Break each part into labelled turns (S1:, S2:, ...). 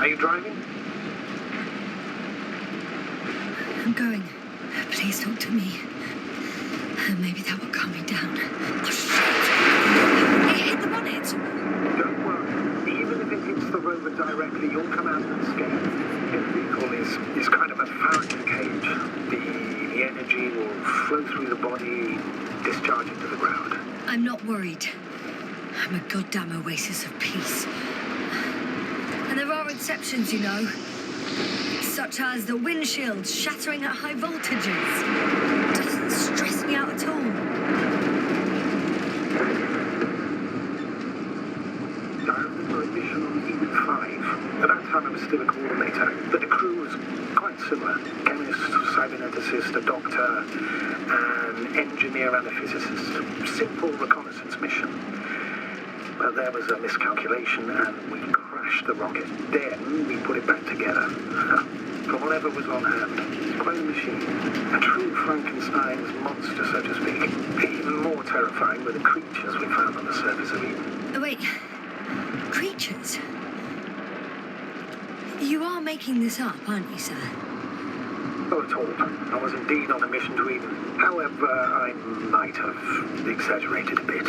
S1: Are you driving?
S2: I'm going. Please talk to me. Maybe that will calm me down. Oh, shit! It hit the bonnet!
S1: Don't worry. Even if it hits the rover directly, you'll come out unscathed. The vehicle is kind of a Faraday cage. The energy will flow through the body, discharge into the ground.
S2: I'm not worried. I'm a goddamn oasis of peace. And there are exceptions, you know. Such as the windshield shattering at high voltages. Doesn't stress me out at all.
S1: I remember a mission on Eden 5. At that time I was still a coordinator, but the crew was quite similar. Chemist, cyberneticist, a doctor, an engineer and a physicist. Simple reconnaissance mission. But there was a miscalculation and we crashed the rocket. Then we put it back together. From whatever was on hand. Quite a machine. A true Frankenstein's monster, so to speak. Even more terrifying were the creatures we found on the surface of Eden.
S2: Oh, wait. Creatures? You are making this up, aren't you, sir?
S1: Not at all. I was indeed on a mission to Eden. However, I might have exaggerated a bit.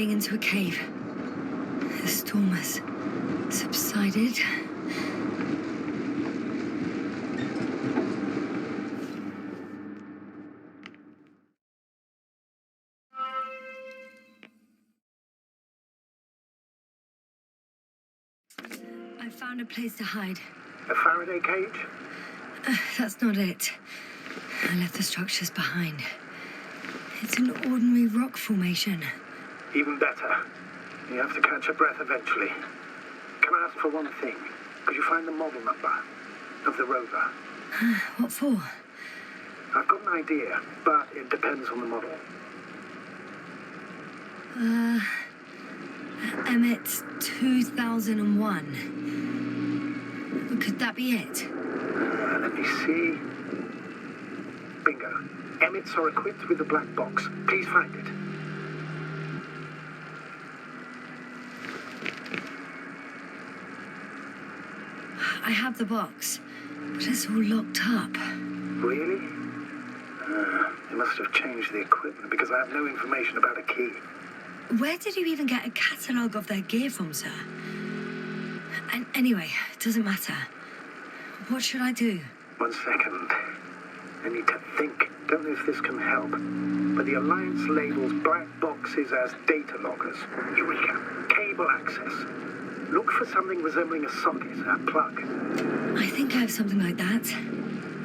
S2: Into a cave. The storm has subsided. I found a place to hide.
S1: A Faraday cage?
S2: That's not it. I left the structures behind. It's an ordinary rock formation.
S1: Even better. You have to catch your breath eventually. Can I ask for one thing? Could you find the model number of the rover?
S2: What for?
S1: I've got an idea, but it depends on the model.
S2: Emmet 2001. Could that be it?
S1: Let me see. Bingo. Emmets are equipped with a black box. Please find it.
S2: I have the box, but it's all locked up.
S1: Really? They must have changed the equipment because I have no information about a key.
S2: Where did you even get a catalogue of their gear from, sir? And anyway, it doesn't matter. What should I do?
S1: 1 second. I need to think. Don't know if this can help. But the Alliance labels black boxes as data loggers. Eureka! Cable access. Look for something resembling a socket, a plug.
S2: I think I have something like that.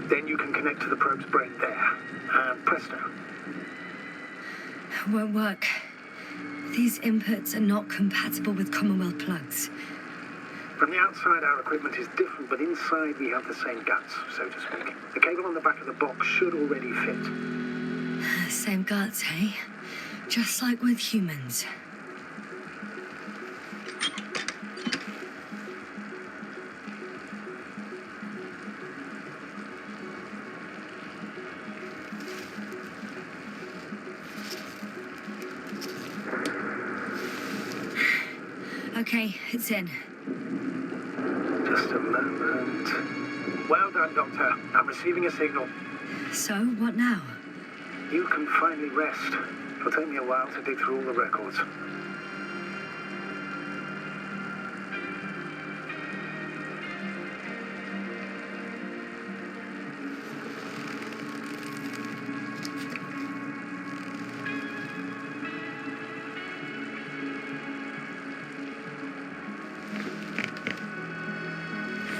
S1: Then you can connect to the probe's brain there. And presto.
S2: Won't work. These inputs are not compatible with Commonwealth plugs.
S1: From the outside, our equipment is different, but inside we have the same guts, so to speak. The cable on the back of the box should already fit.
S2: Same guts, eh? Just like with humans. Okay, it's in.
S1: Just a moment. Well done, Doctor. I'm receiving a signal.
S2: So, what now?
S1: You can finally rest. It'll take me a while to dig through all the records.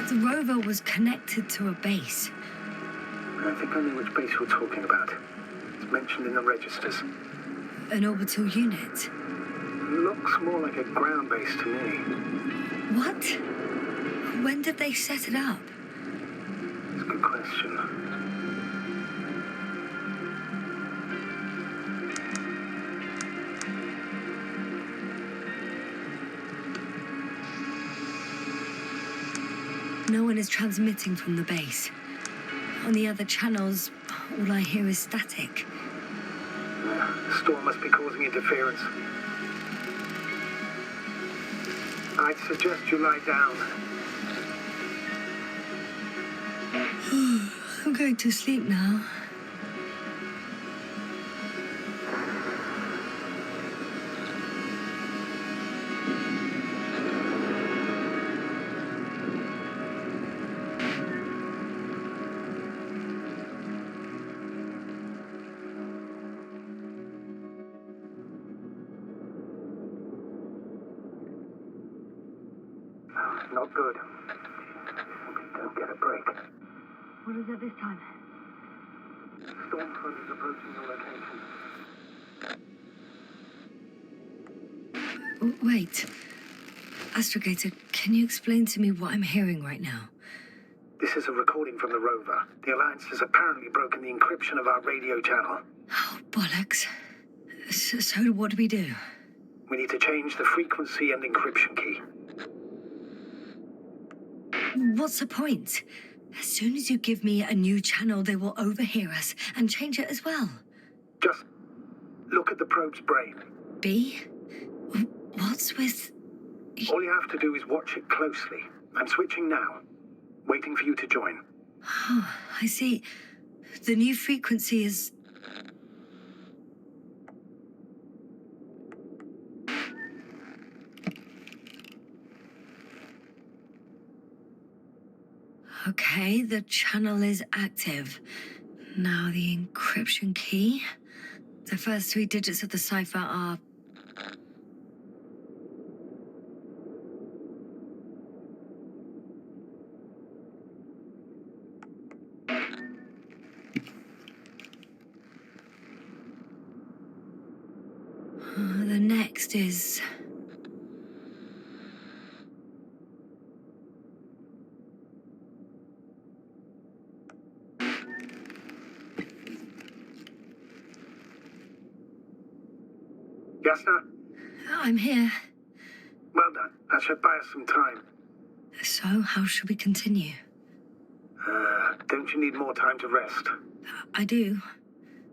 S2: The rover was connected to a base.
S1: I think I know which base you're talking about. It's mentioned in the registers.
S2: An orbital unit?
S1: Looks more like a ground base to me.
S2: What? When did they set it up?
S1: It's a good question.
S2: No one is transmitting from the base. On the other channels, all I hear is static.
S1: The storm must be causing interference. I'd suggest you lie down.
S2: I'm going to sleep now.
S1: Not good. Don't get a break.
S2: What is it this time?
S1: Storm front is approaching your location.
S2: Wait. Astrogator, can you explain to me what I'm hearing right now?
S1: This is a recording from the rover. The Alliance has apparently broken the encryption of our radio channel.
S2: Oh, bollocks. So what do we do?
S1: We need to change the frequency and encryption key.
S2: What's the point? As soon as you give me a new channel, they will overhear us and change it as well.
S1: Just look at the probe's brain.
S2: B? What's with...
S1: All you have to do is watch it closely. I'm switching now. Waiting for you to join.
S2: Oh, I see. The new frequency is... Okay, the channel is active. Now the encryption key. The first 3 digits of the cipher are... The next is...
S1: Yes, sir?
S2: I'm here.
S1: Well done. That should buy us some time.
S2: So, how should we continue?
S1: Don't you need more time to rest?
S2: I do.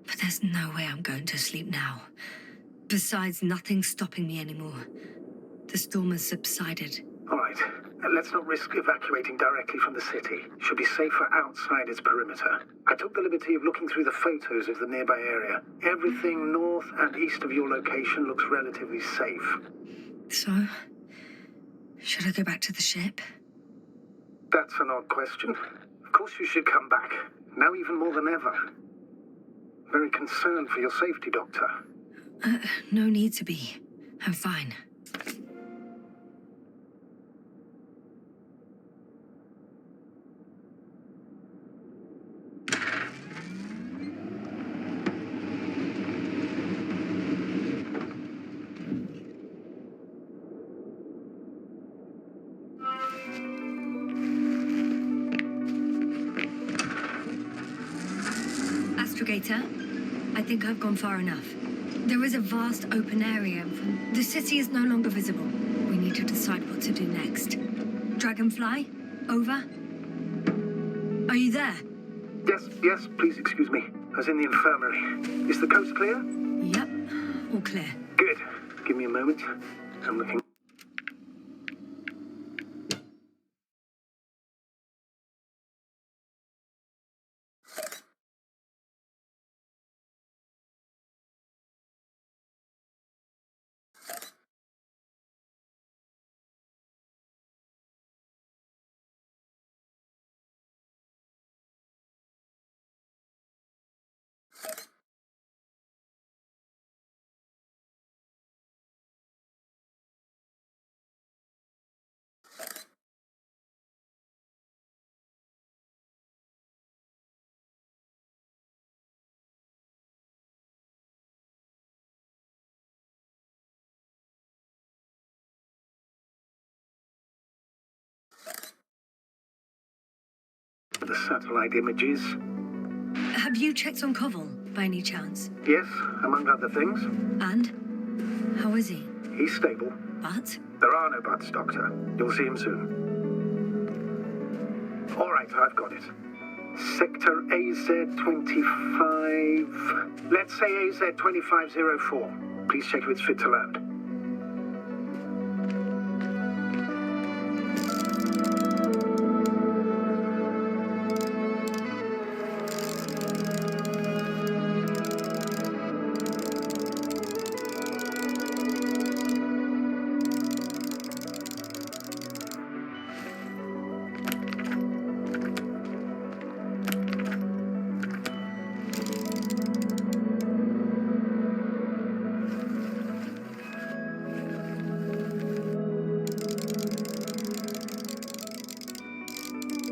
S2: But there's no way I'm going to sleep now. Besides, nothing's stopping me anymore. The storm has subsided.
S1: All right. Let's not risk evacuating directly from the city. Should be safer outside its perimeter. I took the liberty of looking through the photos of the nearby area. Everything north and east of your location looks relatively safe.
S2: So, should I go back to the ship?
S1: That's an odd question. Of course you should come back. Now even more than ever. Very concerned for your safety, Doctor.
S2: No need to be. I'm fine. Astrogator, I think I've gone far enough. There is a vast open area. The city is no longer visible. We need to decide what to do next. Dragonfly, over. Are you there?
S1: Yes, please excuse me. I was in the infirmary. Is the coast clear?
S2: Yep, all clear.
S1: Good. Give me a moment. I'm looking. for the satellite images.
S2: Have you checked on Koval, by any chance?
S1: Yes, among other things.
S2: And? How is he?
S1: He's stable.
S2: But?
S1: There are no buts, Doctor. You'll see him soon. All right, I've got it. Sector AZ-25... Let's say AZ-2504. Please check if it's fit to land.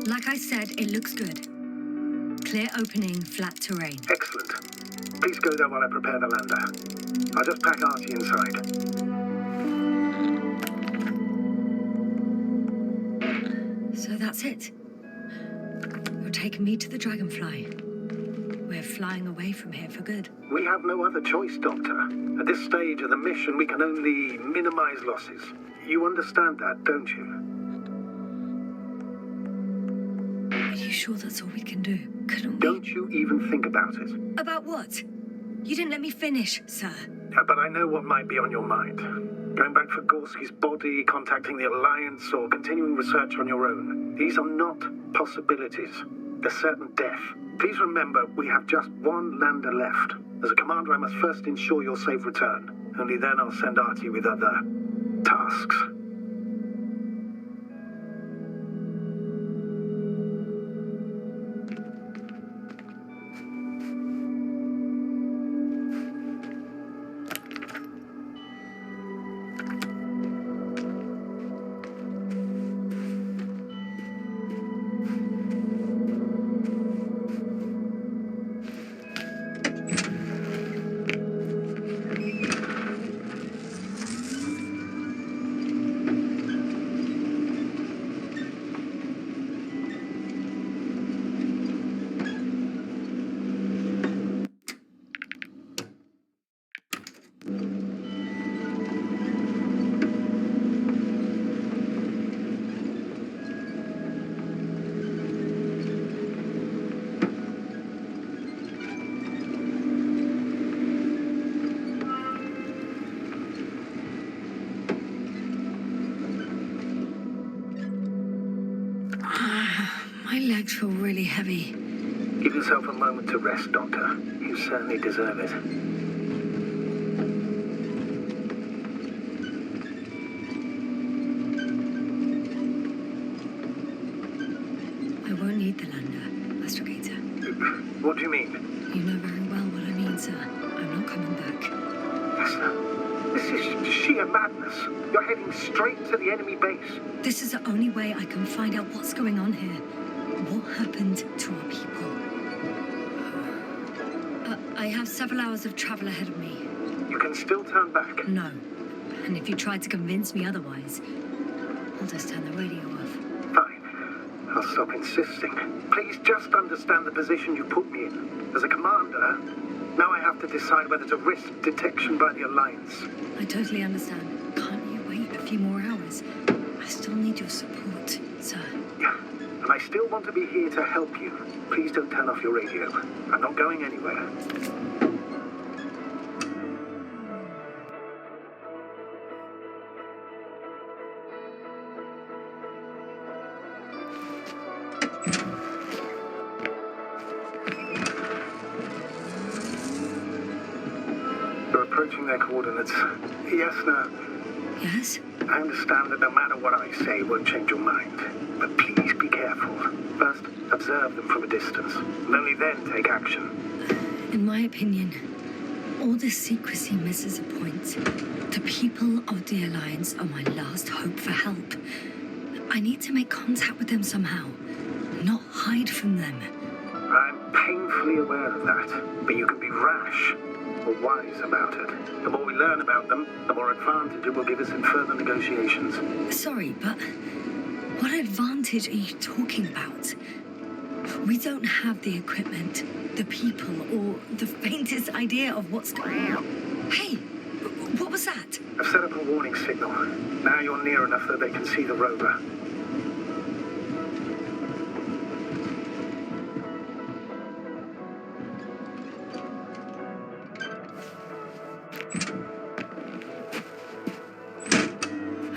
S2: Like I said, it looks good. Clear opening, flat terrain.
S1: Excellent. Please go there while I prepare the lander. I'll just pack Archie inside.
S2: So that's it. You're taking me to the Dragonfly. We're flying away from here for good.
S1: We have no other choice, Doctor. At this stage of the mission, we can only minimize losses. You understand that, don't you?
S2: Are you sure that's all we can do? Couldn't we?
S1: Don't you even think about it.
S2: About what? You didn't let me finish, sir.
S1: But I know what might be on your mind. Going back for Gorski's body, contacting the Alliance, or continuing research on your own. These are not possibilities. They're certain death. Please remember, we have just one lander left. As a commander, I must first ensure your safe return. Only then I'll send Archie with other tasks.
S2: My legs feel really heavy.
S1: Give yourself a moment to rest, Doctor. You certainly deserve it.
S2: I won't need the lander, Astrogator.
S1: What do you mean?
S2: You know very well what I mean, sir. I'm not coming back.
S1: Esther, this is sheer madness. You're heading straight to the enemy base.
S2: This is the only way I can find out what's going on here. What happened to our people? I have several hours of travel ahead of me.
S1: You can still turn back.
S2: No. And if you try to convince me otherwise, I'll just turn the radio off.
S1: Fine. I'll stop insisting. Please just understand the position you put me in. As a commander, now I have to decide whether to risk detection by the Alliance.
S2: I totally understand. Can't you wait a few more hours? I still need your support, sir.
S1: Yeah. And I still want to be here to help you. Please don't turn off your radio. I'm not going anywhere. You're approaching their coordinates. Yes, no.
S2: Yes?
S1: I understand that no matter what I say, it won't change your mind. But please be careful. First, observe them from a distance, and only then take action.
S2: In my opinion, all this secrecy misses a point. The people of the Alliance are my last hope for help. I need to make contact with them somehow, not hide from them.
S1: I'm painfully aware of that, but you can be rash or wise about it. The more we learn about them, the more advantage it will give us in further negotiations.
S2: Sorry, but what advantage are you talking about? We don't have the equipment, the people, or the faintest idea of what's going on. Hey, what was that?
S1: I've set up a warning signal. Now you're near enough that they can see the rover.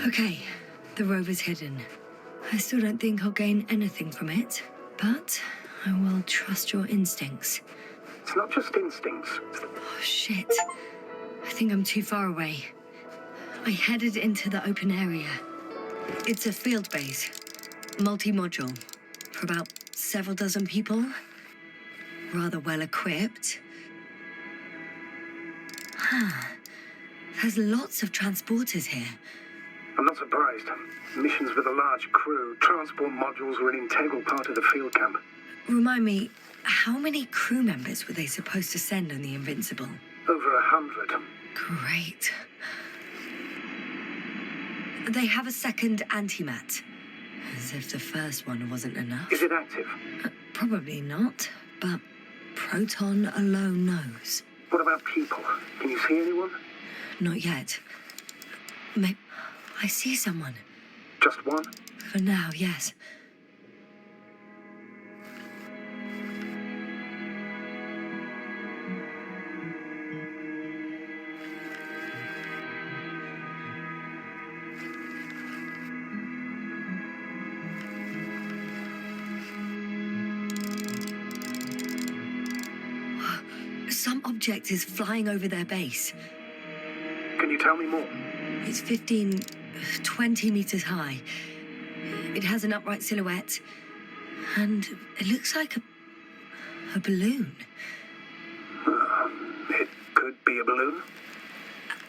S2: Okay, the rover's hidden. I still don't think I'll gain anything from it, but I will trust your instincts.
S1: It's not just instincts.
S2: Oh, shit. I think I'm too far away. I headed into the open area. It's a field base, multi-module, for about several dozen people. Rather well equipped. There's lots of transporters here.
S1: I'm not surprised. Missions with a large crew, transport modules were an integral part of the field camp.
S2: Remind me, how many crew members were they supposed to send on the Invincible?
S1: Over 100.
S2: Great. They have a second antimat. As if the first one wasn't enough.
S1: Is it active?
S2: Probably not, but Proton alone knows.
S1: What about people? Can you see anyone?
S2: Not yet. I see someone.
S1: Just one?
S2: For now, yes. Some object is flying over their base.
S1: Can you tell me more?
S2: It's 15, 20 meters high. It has an upright silhouette, and it looks like a balloon.
S1: It could be a balloon.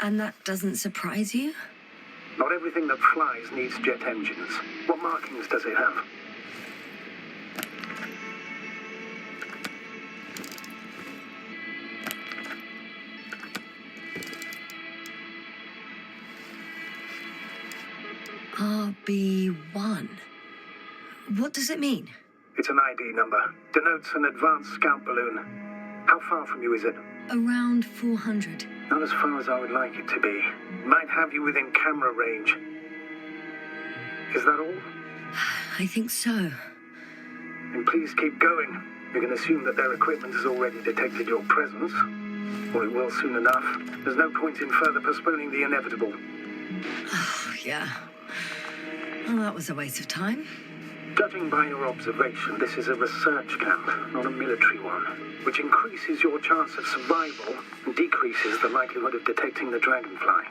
S2: And that doesn't surprise you?
S1: Not everything that flies needs jet engines. What markings does it have?
S2: RB1. What does it mean?
S1: It's an ID number. Denotes an advanced scout balloon. How far from you is it?
S2: Around 400.
S1: Not as far as I would like it to be. Might have you within camera range. Is that all?
S2: I think so.
S1: Then please keep going. You can assume that their equipment has already detected your presence. Or it will soon enough. There's no point in further postponing the inevitable.
S2: Oh, yeah. Well, that was a waste of time.
S1: Judging by your observation, this is a research camp, not a military one, which increases your chance of survival and decreases the likelihood of detecting the dragonfly.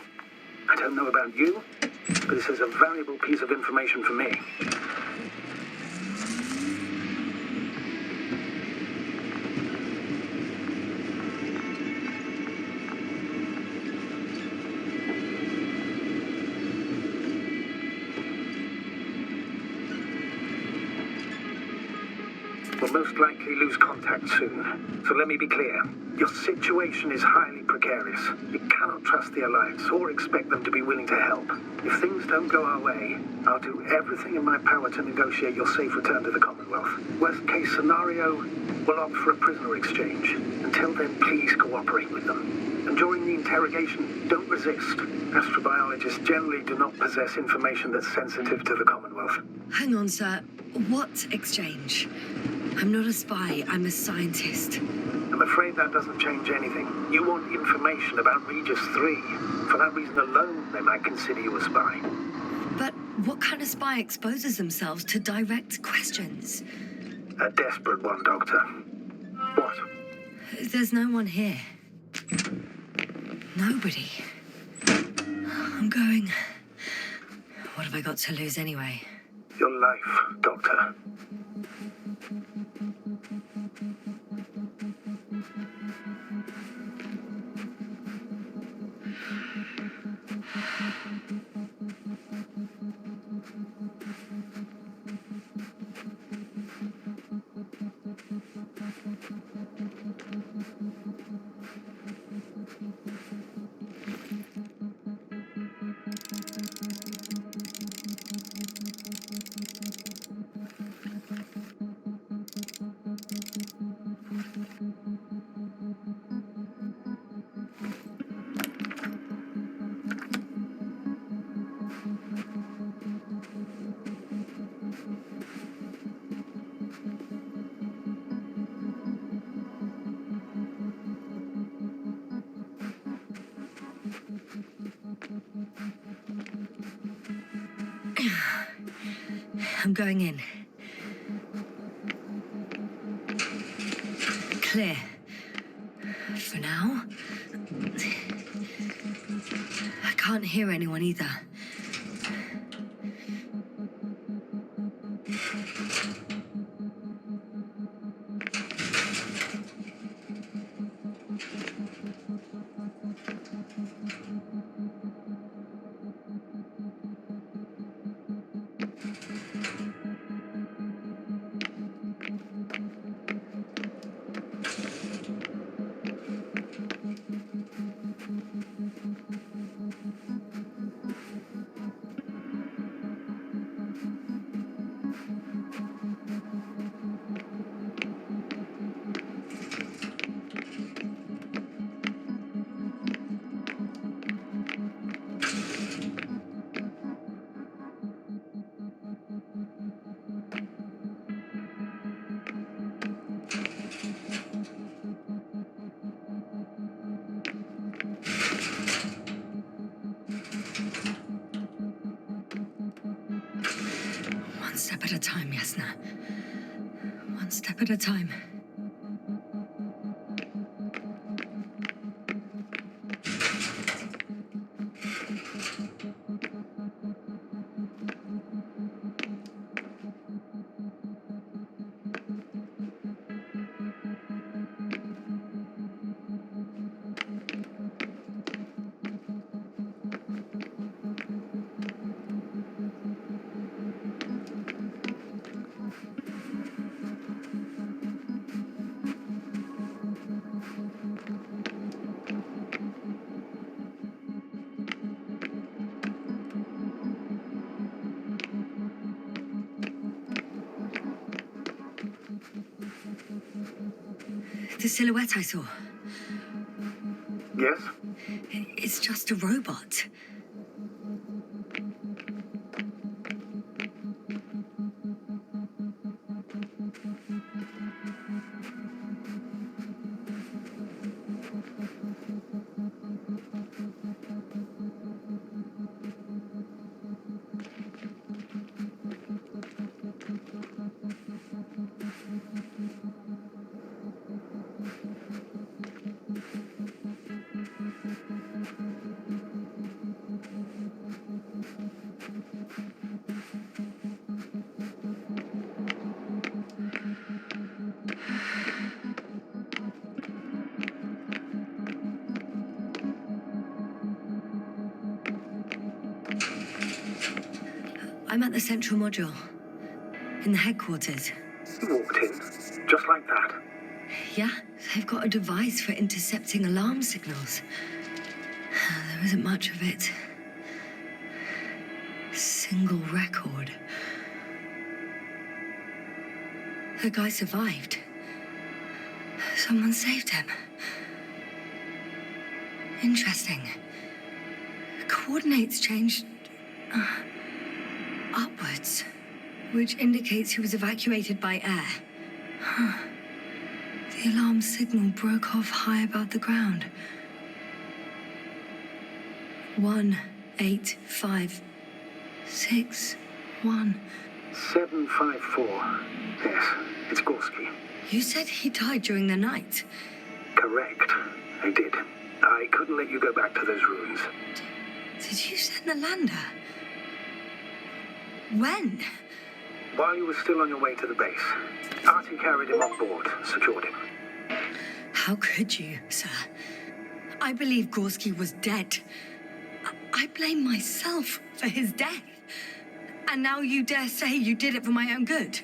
S1: I don't know about you, but this is a valuable piece of information for me. We'll most likely lose contact soon. So let me be clear. Your situation is highly precarious. You cannot trust the Alliance or expect them to be willing to help. If things don't go our way, I'll do everything in my power to negotiate your safe return to the Commonwealth. Worst case scenario, we'll opt for a prisoner exchange. Until then, please cooperate with them. And during the interrogation, don't resist. Astrobiologists generally do not possess information that's sensitive to the Commonwealth.
S2: Hang on, sir. What exchange? I'm not a spy, I'm a scientist.
S1: I'm afraid that doesn't change anything. You want information about Regis III. For that reason alone, they might consider you a spy.
S2: But what kind of spy exposes themselves to direct questions?
S1: A desperate one, Doctor. What?
S2: There's no one here. Nobody. I'm going. What have I got to lose anyway?
S1: Your life, Doctor.
S2: I'm going in. Clear. For now. I can't hear anyone either. One step at a time, Yasna. One step at a time. The silhouette I saw.
S1: Yes?
S2: It's just a robot. I'm at the central module, in the headquarters.
S1: You walked in, just like that.
S2: Yeah, they've got a device for intercepting alarm signals. There isn't much of it. Single record. The guy survived. Someone saved him. Interesting. Coordinates changed upwards, which indicates he was evacuated by air. The alarm signal broke off high above the ground. 18561.
S1: 754. Yes, it's Gorski.
S2: You said he died during the night.
S1: Correct. I did. I couldn't let you go back to those ruins.
S2: Did you send the lander? When?
S1: While you were still on your way to the base, Artie carried him on board, secured him.
S2: How could you, sir? I believe Gorski was dead. I blame myself for his death. And now you dare say you did it for my own good.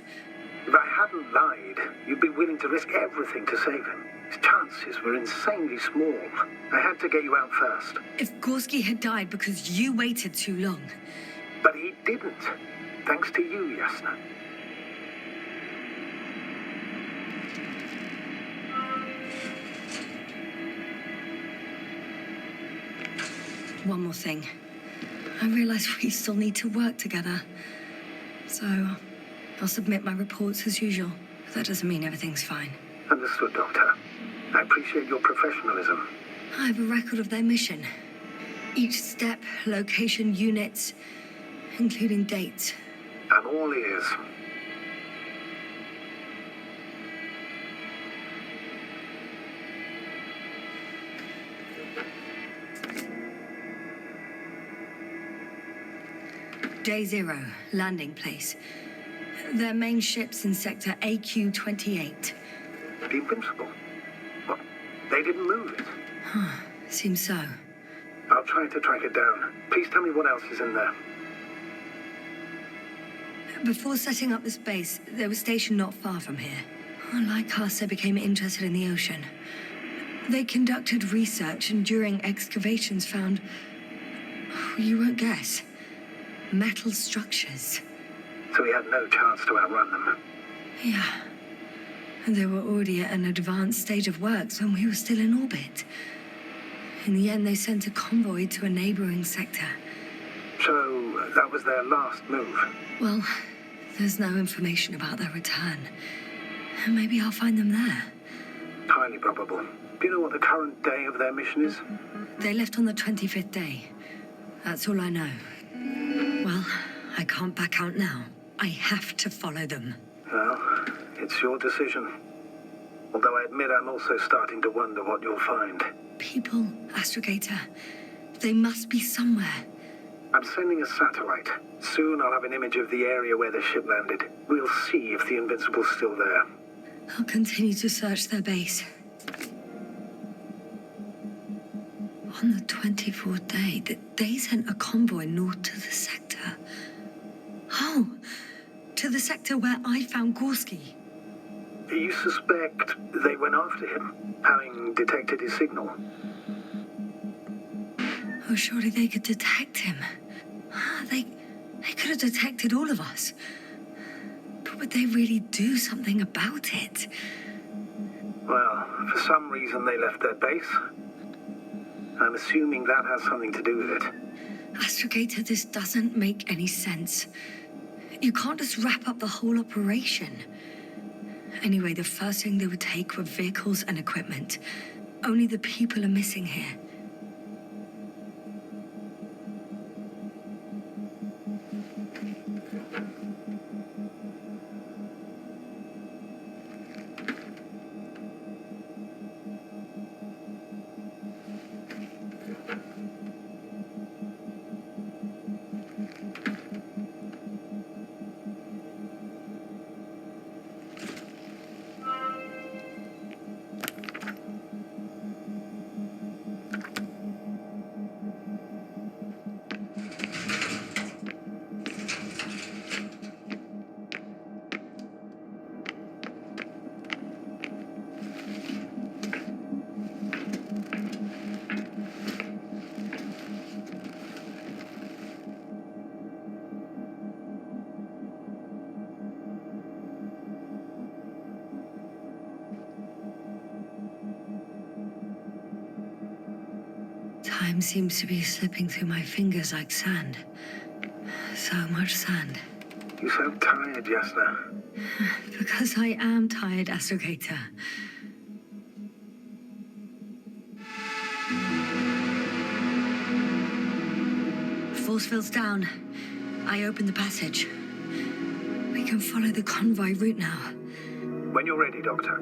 S1: If I hadn't lied, you'd be willing to risk everything to save him. His chances were insanely small. I had to get you out first.
S2: If Gorski had died because you waited too long.
S1: But he didn't. Thanks to you, Yasna.
S2: One more thing. I realize we still need to work together. So, I'll submit my reports as usual. But that doesn't mean everything's fine.
S1: Understood, Doctor. I appreciate your professionalism.
S2: I have a record of their mission. Each step, location, units, including dates.
S1: I'm all ears.
S2: Day 0, landing place. Their main ship's in sector AQ-28.
S1: The Invincible? What? They didn't move it?
S2: Seems so.
S1: I'll try to track it down. Please tell me what else is in there.
S2: Before setting up this base, they were stationed not far from here. Like us, they became interested in the ocean. They conducted research and during excavations found... you won't guess. Metal structures.
S1: So we had no chance to outrun them.
S2: Yeah. And they were already at an advanced stage of works when we were still in orbit. In the end, they sent a convoy to a neighboring sector.
S1: So that was their last move?
S2: Well, there's no information about their return. Maybe I'll find them there.
S1: Highly probable. Do you know what the current day of their mission is?
S2: They left on the 25th day. That's all I know. Well, I can't back out now. I have to follow them.
S1: Well, it's your decision. Although I admit I'm also starting to wonder what you'll find.
S2: People, Astrogator. They must be somewhere.
S1: I'm sending a satellite. Soon I'll have an image of the area where the ship landed. We'll see if the Invincible's still there.
S2: I'll continue to search their base. On the 24th day, they sent a convoy north to the sector. Oh, to the sector where I found Gorski.
S1: You suspect they went after him, having detected his signal?
S2: Oh, surely they could detect him. They could have detected all of us. But would they really do something about it?
S1: Well, for some reason they left their base. I'm assuming that has something to do with it.
S2: Astrogator, this doesn't make any sense. You can't just wrap up the whole operation. Anyway, the first thing they would take were vehicles and equipment. Only the people are missing here. Time seems to be slipping through my fingers like sand. So much sand.
S1: You sound tired, Yasna.
S2: Because I am tired, Astrogator. Force field's down. I open the passage. We can follow the convoy route now.
S1: When you're ready, Doctor.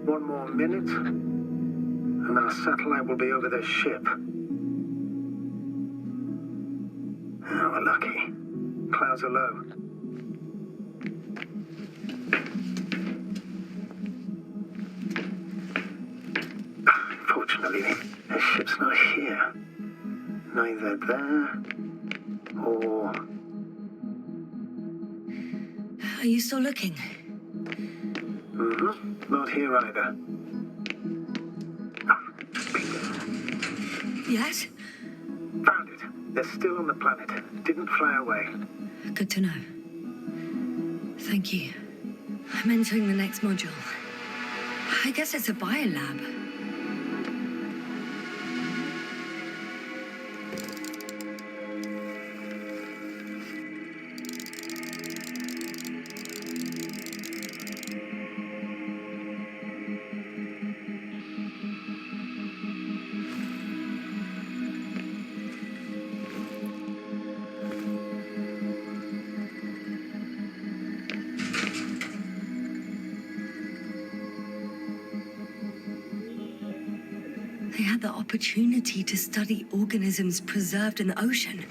S1: One more minute, and our satellite will be over their ship. Oh, we're lucky. Clouds are low. Fortunately, the ship's not here. Neither there, or...
S2: Are you still looking?
S1: Mm-hmm. Not here either.
S2: Yes?
S1: Found it. They're still on the planet. Didn't fly away.
S2: Good to know. Thank you. I'm entering the next module. I guess it's a biolab. They had the opportunity to study organisms preserved in the ocean.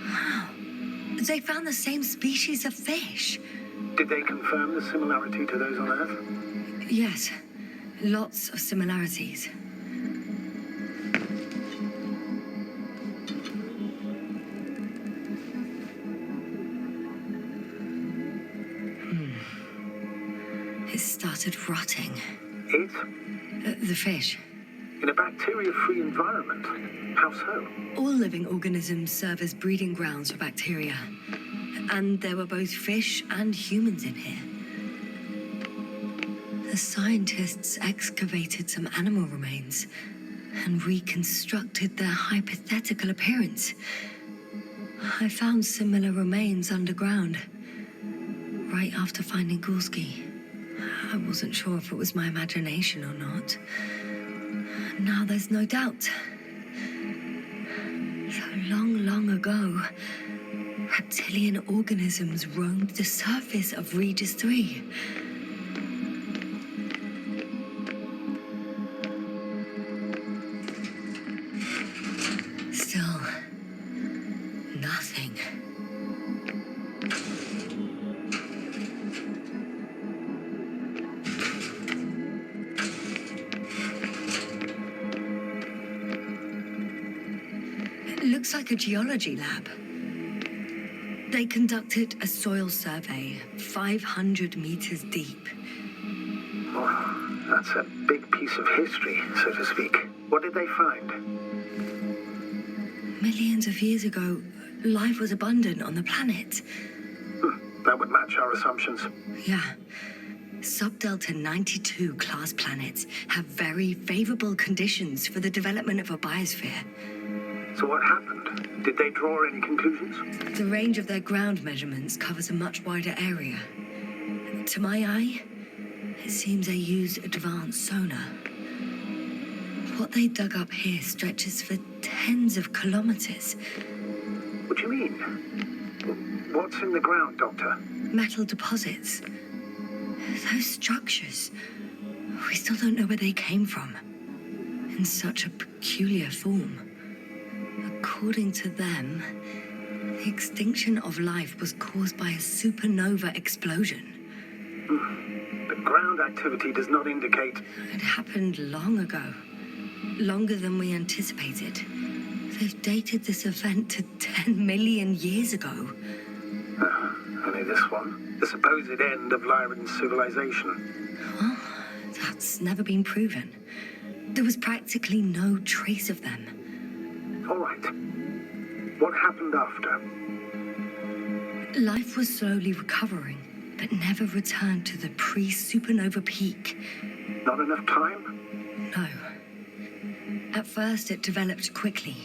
S2: Wow. They found the same species of fish.
S1: Did they confirm the similarity to those on Earth?
S2: Yes, lots of similarities. It started rotting.
S1: It?
S2: The fish.
S1: In a bacteria-free environment? How so?
S2: All living organisms serve as breeding grounds for bacteria. And there were both fish and humans in here. The scientists excavated some animal remains and reconstructed their hypothetical appearance. I found similar remains underground, right after finding Gorski. I wasn't sure if it was my imagination or not. Now there's no doubt. So long, long ago, reptilian organisms roamed the surface of Regis III. Still, nothing. It looks like a geology lab. They conducted a soil survey 500 meters deep.
S1: Oh, that's a big piece of history, so to speak. What did they find?
S2: Millions of years ago, life was abundant on the planet.
S1: That would match our assumptions.
S2: Yeah. Subdelta 92 class planets have very favorable conditions for the development of a biosphere.
S1: So what happened? Did they draw any conclusions?
S2: The range of their ground measurements covers a much wider area. To my eye, it seems they used advanced sonar. What they dug up here stretches for tens of kilometers.
S1: What do you mean? What's in the ground, Doctor?
S2: Metal deposits. Those structures. We still don't know where they came from. In such a peculiar form. According to them, the extinction of life was caused by a supernova explosion.
S1: The ground activity does not indicate...
S2: It happened long ago. Longer than we anticipated. They've dated this event to 10 million years ago.
S1: Only this one. The supposed end of Lyran's civilization.
S2: Well, that's never been proven. There was practically no trace of them.
S1: All right. What happened after?
S2: Life was slowly recovering, but never returned to the pre-supernova peak.
S1: Not enough time?
S2: No. At first, it developed quickly,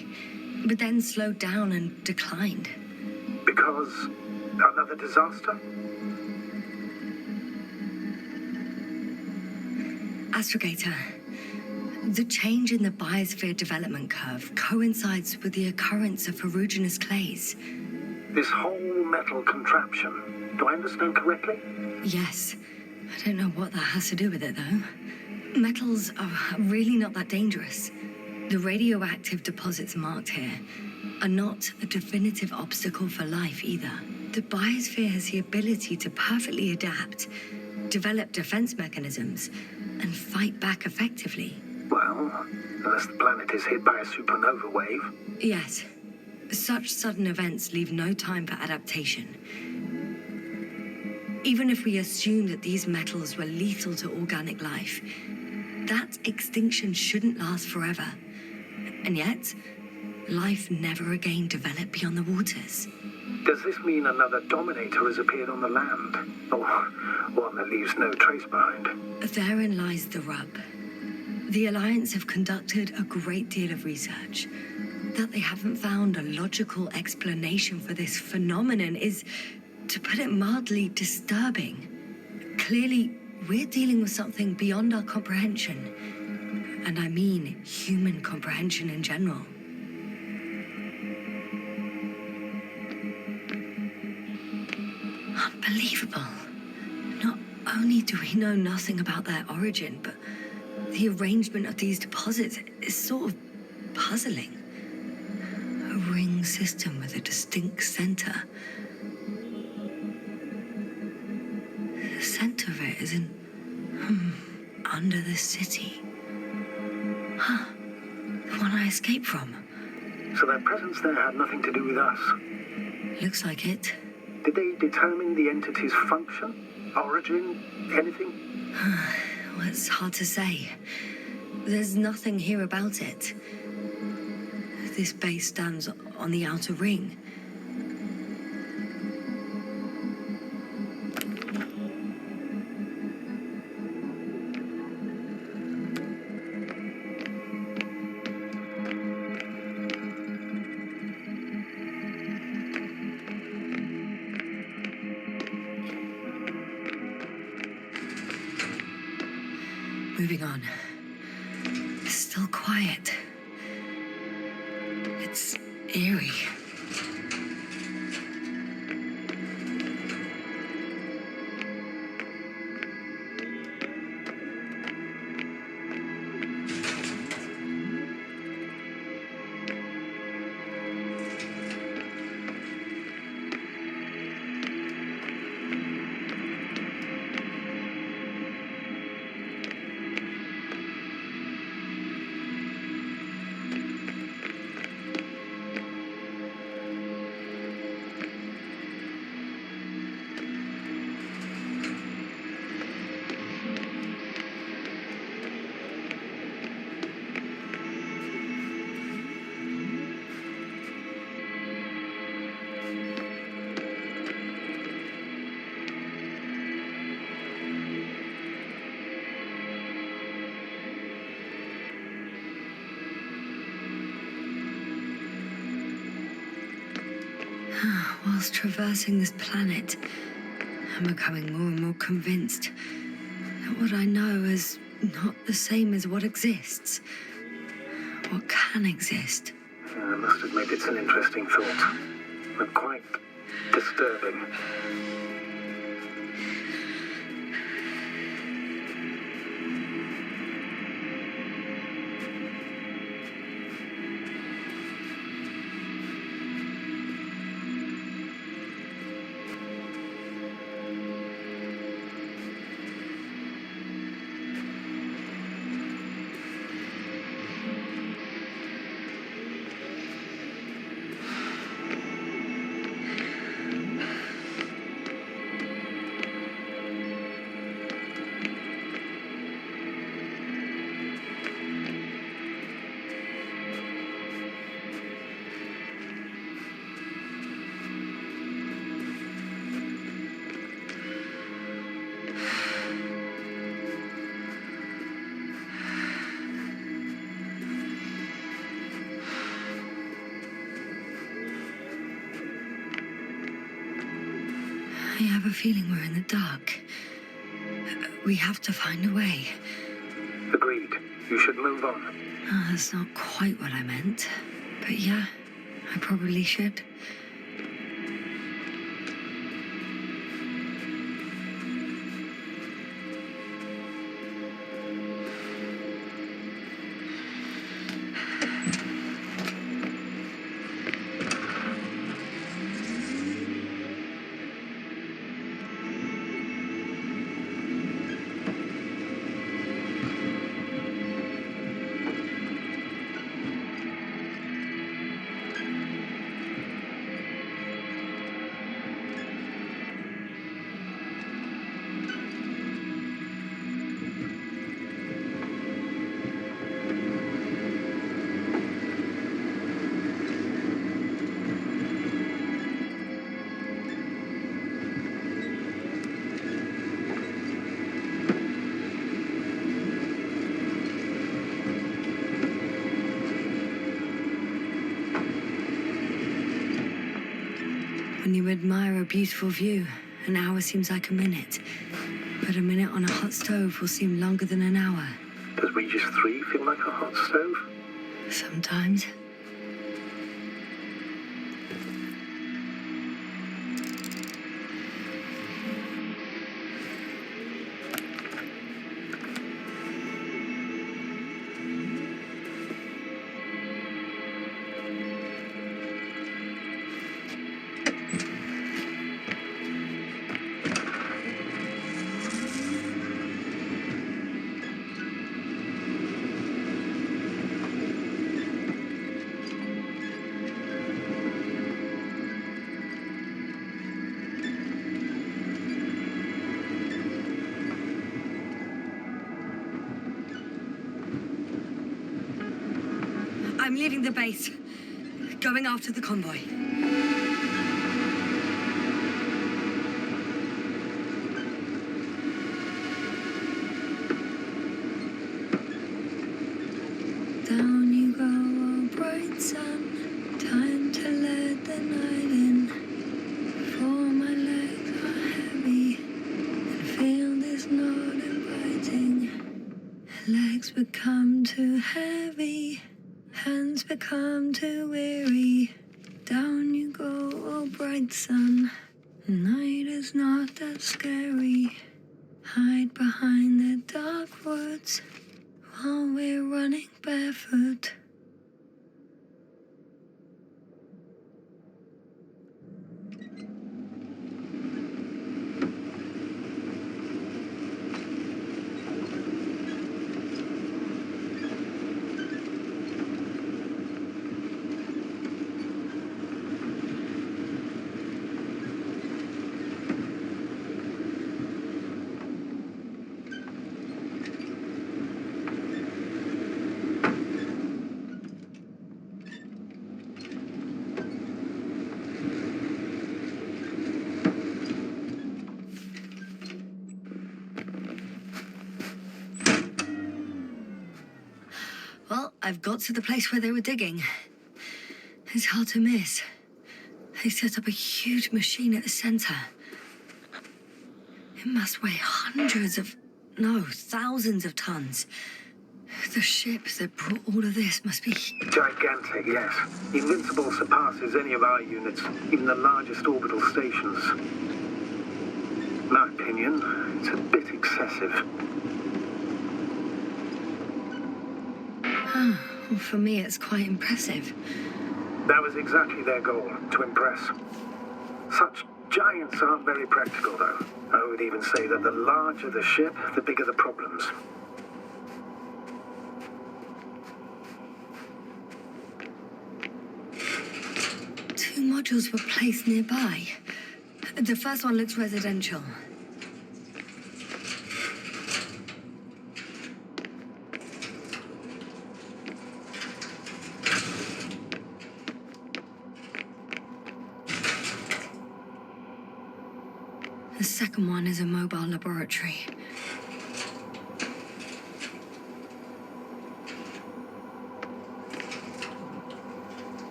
S2: but then slowed down and declined.
S1: Because another disaster?
S2: Astrogator, the change in the biosphere development curve coincides with the occurrence of ferruginous clays.
S1: This whole metal contraption, do I understand correctly?
S2: Yes. I don't know what that has to do with it, though. Metals are really not that dangerous. The radioactive deposits marked here are not a definitive obstacle for life either. The biosphere has the ability to perfectly adapt, develop defense mechanisms, and fight back effectively.
S1: Well, unless the planet is hit by a supernova wave.
S2: Yes. Such sudden events leave no time for adaptation. Even if we assume that these metals were lethal to organic life, that extinction shouldn't last forever. And yet, life never again developed beyond the waters.
S1: Does this mean another dominator has appeared on the land? Or one that leaves no trace behind?
S2: Therein lies the rub. The Alliance have conducted a great deal of research. That they haven't found a logical explanation for this phenomenon is, to put it mildly, disturbing. Clearly, we're dealing with something beyond our comprehension. And I mean human comprehension in general. We know nothing about their origin, but the arrangement of these deposits is sort of puzzling. A ring system with a distinct center. The center of it is under the city. Huh. The one I escaped from.
S1: So their presence there had nothing to do with us.
S2: Looks like it.
S1: Did they determine the entity's function, origin, anything?
S2: Well, it's hard to say. There's nothing here about it. This base stands on the outer ring. Moving on. It's still quiet. It's eerie. Whilst traversing this planet, I'm becoming more and more convinced that what I know is not the same as what exists. What can exist.
S1: I must admit it's an interesting thought, but quite disturbing.
S2: I have a feeling we're in the dark. We have to find a way.
S1: Agreed. You should move on.
S2: Oh, that's not quite what I meant. But yeah, I probably should. When you admire a beautiful view, an hour seems like a minute. But a minute on a hot stove will seem longer than an hour.
S1: Does Regis III feel like a hot stove?
S2: Sometimes. I'm leaving the base. Going after the convoy. Down you go, oh bright sun. Time to let the night in. For my legs are heavy. The field is not inviting. Legs become too heavy. Hands become too weary. Down you go, oh bright sun. Night is not that scary. Hide behind the dark woods while we're running barefoot. Well, I've got to the place where they were digging. It's hard to miss. They set up a huge machine at the center. It must weigh thousands of tons. The ship that brought all of this must be...
S1: Gigantic, yes. Invincible surpasses any of our units, even the largest orbital stations. In my opinion, it's a bit excessive.
S2: Well, for me, it's quite impressive.
S1: That was exactly their goal, to impress. Such giants aren't very practical, though. I would even say that the larger the ship, the bigger the problems.
S2: Two modules were placed nearby. The first one looks residential. The second one is a mobile laboratory.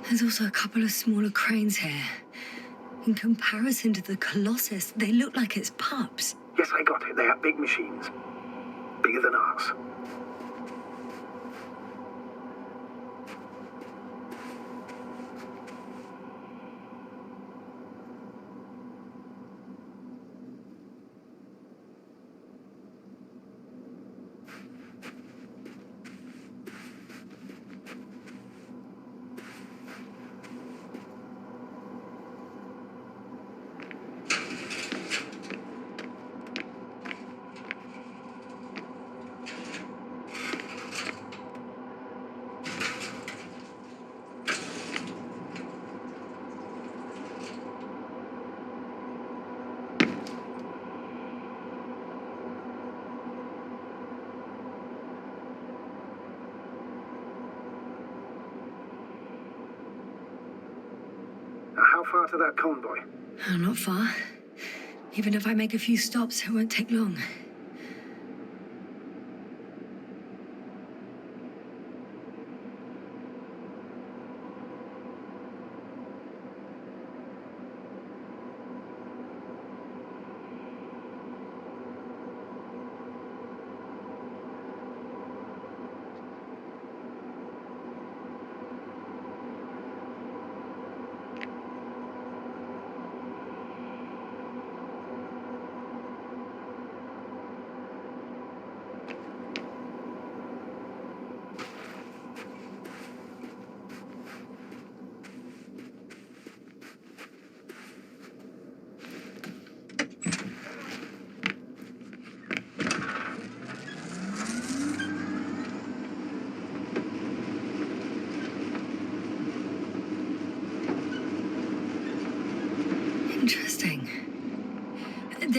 S2: There's also a couple of smaller cranes here. In comparison to the Colossus, they look like it's pups.
S1: Yes, I got it. They are big machines. Bigger than ours. How far to that convoy?
S2: Oh, not far. Even if I make a few stops, it won't take long.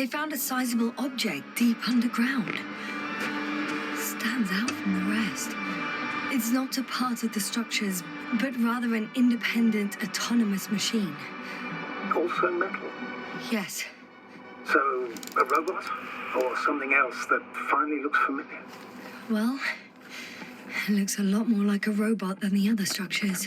S2: They found a sizable object deep underground. Stands out from the rest. It's not a part of the structures, but rather an independent, autonomous machine.
S1: Also metal?
S2: Yes.
S1: So, a robot? Or something else that finally looks familiar?
S2: Well, it looks a lot more like a robot than the other structures.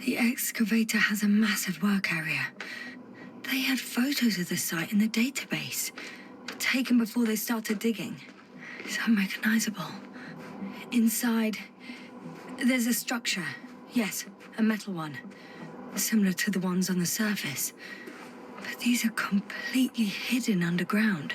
S2: The excavator has a massive work area. They had photos of the site in the database, taken before they started digging. It's unrecognizable. Inside, there's a structure. Yes, a metal one. Similar to the ones on the surface. But these are completely hidden underground.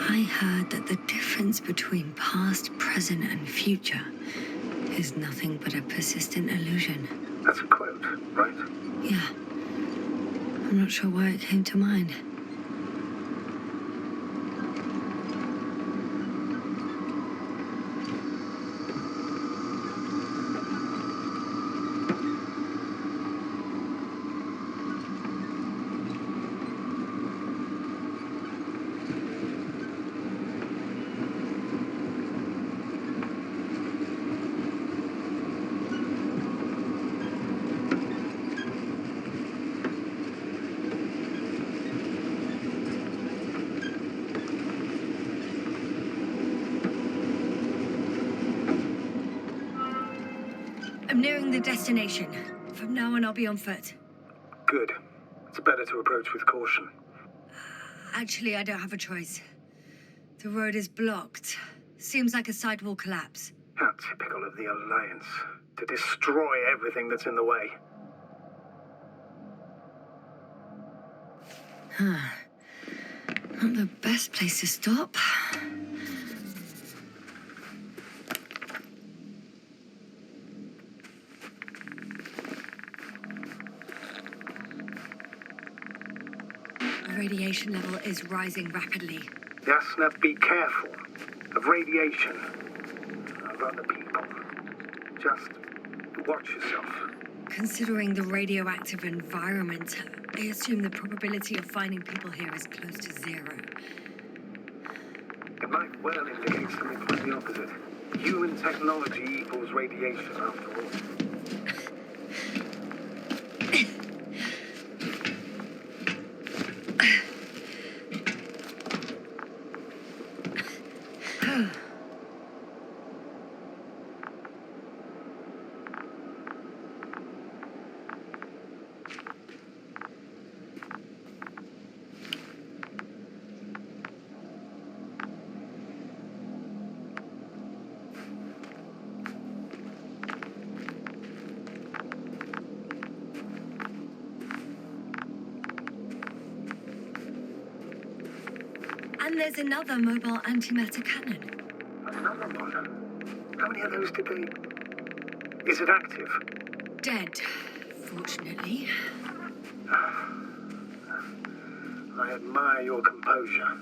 S2: I heard that the difference between past, present, and future is nothing but a persistent illusion.
S1: That's a quote, right?
S2: Yeah. I'm not sure why it came to mind. I'm nearing the destination. From now on, I'll be on foot.
S1: Good. It's better to approach with caution.
S2: Actually, I don't have a choice. The road is blocked. Seems like a site will collapse.
S1: How typical of the Alliance. To destroy everything that's in the way.
S2: Not the best place to stop. The radiation level is rising rapidly.
S1: Yasna, be careful of radiation, of other people. Just watch yourself.
S2: Considering the radioactive environment, I assume the probability of finding people here is close to zero.
S1: It might well indicate something quite the opposite. Human technology equals radiation, after all.
S2: And there's another mobile antimatter cannon.
S1: Another one? How many of those did they... Is it active?
S2: Dead, fortunately.
S1: I admire your composure.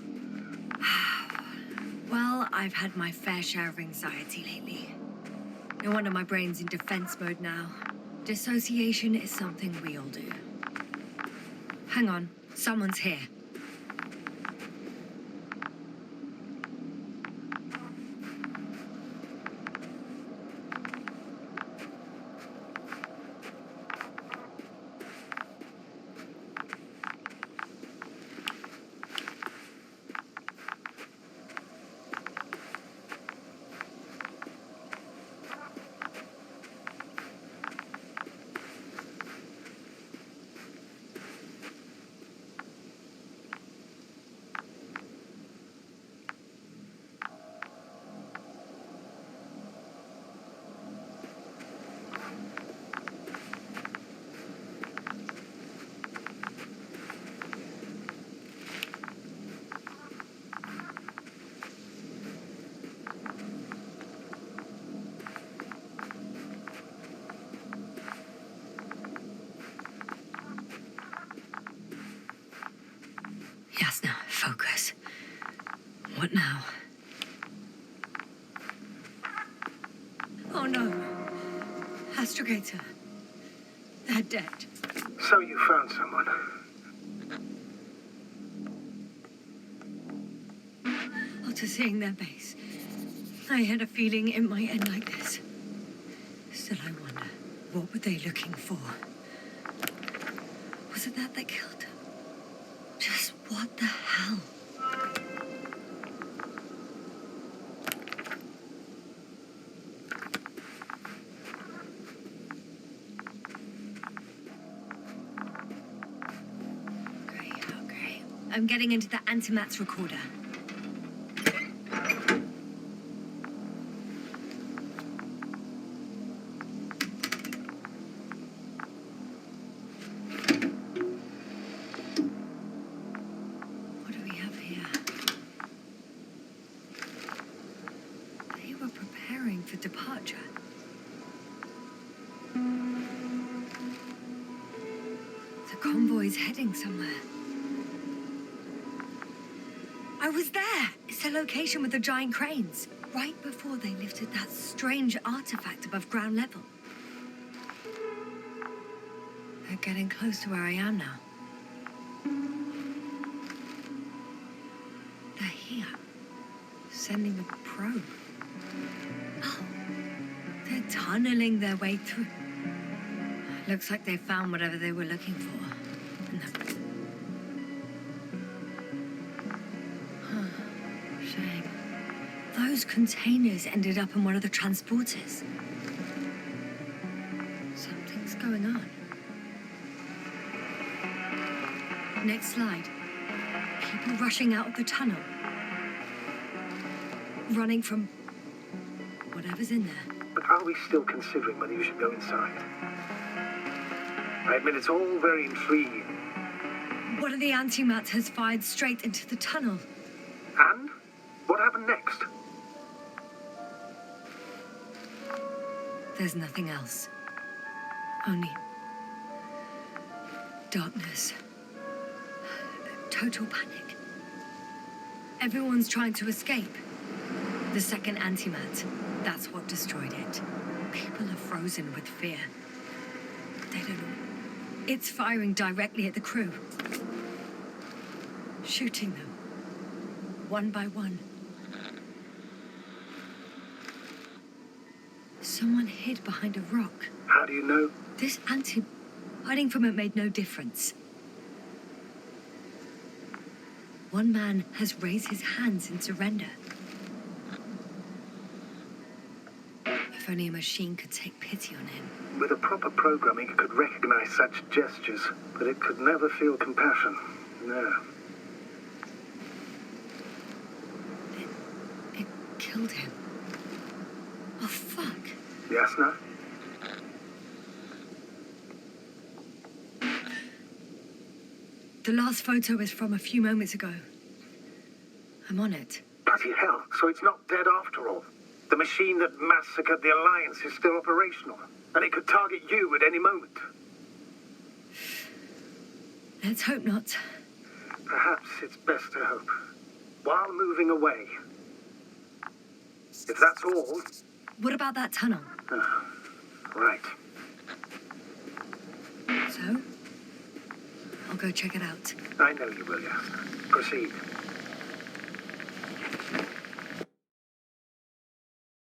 S2: Well, I've had my fair share of anxiety lately. No wonder my brain's in defense mode now. Dissociation is something we all do. Hang on, someone's here. Jasna, focus. What now? Oh no. Astrogator. They're dead.
S1: So you found someone.
S2: After seeing their base, I had a feeling it might end like this. Still, I wonder, what were they looking for? Was it that they killed them? Just what the hell? Okay. I'm getting into the antimatter recorder. For departure. The convoy's heading somewhere. I was there! It's the location with the giant cranes. Right before they lifted that strange artifact above ground level. They're getting close to where I am now. They're here. Sending a probe. They're tunneling their way through. Looks like they found whatever they were looking for. Shame. Those containers ended up in one of the transporters. Something's going on. Next slide. People rushing out of the tunnel. Running from whatever's in there.
S1: But are we still considering whether you should go inside? I admit it's all very intriguing.
S2: One of the antimatters fired straight into the tunnel.
S1: And? What happened next?
S2: There's nothing else. Only darkness. Total panic. Everyone's trying to escape. The second antimat, that's what destroyed it. People are frozen with fear. They don't know. It's firing directly at the crew. Shooting them. One by one. Someone hid behind a rock.
S1: How do you know?
S2: This hiding from it made no difference. One man has raised his hands in surrender. If only a machine could take pity on him.
S1: With a proper programming, it could recognize such gestures, but it could never feel compassion. No.
S2: It killed him. Oh, fuck.
S1: Jasna?
S2: The last photo is from a few moments ago. I'm on it.
S1: Bloody hell, so it's not dead after all. The machine that massacred the Alliance is still operational, and it could target you at any moment.
S2: Let's hope not.
S1: Perhaps it's best to hope. While moving away. If that's all...
S2: What about that tunnel?
S1: Right.
S2: So? I'll go check it out.
S1: I know you will, Jasna. Proceed.